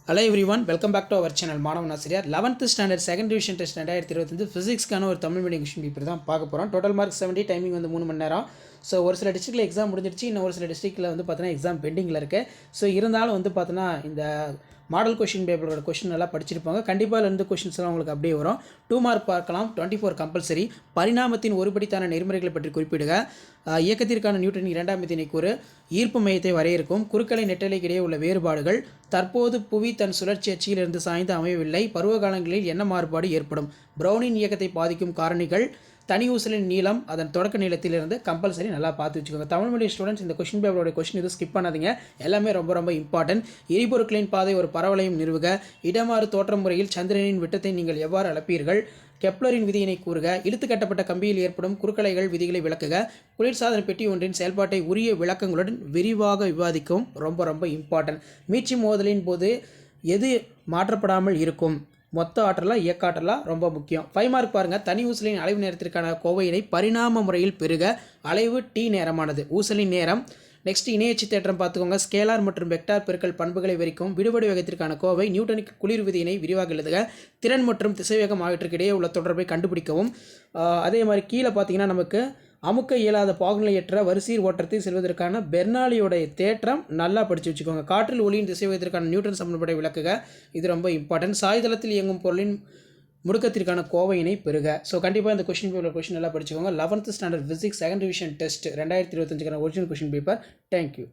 Hello everyone, welcome back to our channel மாணவன் ஆசிரியர். 11th standard second division test 2025 ஃபிசிக்ஸ்க்கான ஒரு தமிழ் மீடியம் கொஸ்டின் பேப்பர் தான் பார்க்க போகிறோம். டோட்டல் மார்க் 70, டைமிங் வந்து 3 மணி நேரம். ஸோ ஒரு சில டிஸ்ட்ரிக்ட்டில் எக்ஸாம் முடிஞ்சிருச்சு, இன்னும் ஒரு சில டிஸ்ட்ரிக்ட்டில் வந்து பார்த்தீங்கன்னா எக்ஸாம் பெண்டிங்கில் இருக்குது. ஸோ இருந்தாலும் வந்து பார்த்தீங்கன்னா இந்த மாடல் கொஷின் பேப்பரோட கொஷின் நல்லா படிச்சிருப்பாங்க. கண்டிப்பாக இருந்து கொஷின்ஸ்லாம் உங்களுக்கு அப்படியே வரும். 2 மார்க் பார்க்கலாம், 24 கம்பல்சரி. பரிணாமத்தின் ஒருபடித்தான நெறிமுறைகளை பற்றி குறிப்பிடுக. இயக்கத்திற்கான நியூட்டனின் இரண்டாம் விதியினை கூறு. ஈர்ப்பு மையத்தை வரையறுக்கும். குறுக்கலை நெட்டலைக்கு இடையே உள்ள வேறுபாடுகள். தற்போது புவி தன் சுழற்சி அச்சிலிருந்து சாய்ந்து அமையவில்லை. பருவ காலங்களில் என்ன மாறுபாடு ஏற்படும்? ப்ரௌனின் இயக்கத்தை பாதிக்கும் காரணிகள். தனி ஊசலின் நீளம் அதன் தொடக்க நீளத்திலிருந்து கம்பல்சரி நல்லா பார்த்து வச்சுக்கோங்க. தமிழ் மீடியம் ஸ்டூடெண்ட்ஸ், இந்த கொஷின் பேப்பரோட கொஷின் எதுவும் ஸ்கிப் பண்ணாதீங்க, எல்லாமே ரொம்ப ரொம்ப இம்பார்ட்டன்ட். எரிபொருட்களின் பாதை ஒரு பரவளையம் நிறுவுக. இடமாறு தோற்ற முறையில் சந்திரனின் விட்டத்தை நீங்கள் எவ்வாறு அளப்பீர்கள்? கெப்லரின் விதியினை கூறுக. இழுத்து கட்டப்பட்ட கம்பியில் ஏற்படும் குறுக்கலைகள் விதிகளை விளக்குக. குளிர்சாதன பெட்டி ஒன்றின் செயல்பாட்டை உரிய விளக்கங்களுடன் விரிவாக விவாதிக்கும். ரொம்ப ரொம்ப இம்பார்ட்டன்ட். மீட்சி மோதலின் போது எது மாற்றப்படாமல் இருக்கும்? மொத்த ஆற்றலா இயக்க ஆற்றலா? ரொம்ப முக்கியம். 5 மார்க் பாருங்கள். தனி ஊசலின் அலைவு நேரத்திற்கான கோவையினை பரிணாம முறையில் பெருக. அலைவு டி நேரமானது ஊசலின் நேரம். நெக்ஸ்ட் இணையச்சு தேற்றம் பார்த்துக்கோங்க. ஸ்கேலார் மற்றும் வெக்டார் பெருக்கல் பண்புகளை விரிக்கும். விடுபடு வேகத்திற்கான கோவை. நியூட்டனுக்கு குளிர் விதியினை விரிவாக எழுதுக. திறன் மற்றும் திசைவேகம் ஆகியவற்றுக்கு இடையே உள்ள தொடர்பை கண்டுபிடிக்கவும். அதே மாதிரி கீழே பார்த்தீங்கன்னா நமக்கு அமுக்க இயலாத பாகுநிலையற்ற வரிசீர் ஓட்டத்தில் செல்வதற்கான பெர்னாலியோடைய தேற்றம் நல்லா படித்து வச்சுக்கோங்க. காற்றில் ஒளியின் திசைவேகத்திற்கான நியூட்டன் சமன்பாட்டை விளக்குக. இது ரொம்ப இம்பார்ட்டன்ட். சாய்தளத்தில் இயங்கும் பொருளின் முடுக்கத்திற்கான கோவையினை பெறுக. ஸோ கண்டிப்பாக இந்த கொஷின் பேப்பர் கொஷின் நல்லா படிச்சுக்கோங்க. 11th standard physics second division test 2025க்கான ஒரிஜினல் கொஷின் பேப்பர். தேங்க்யூ.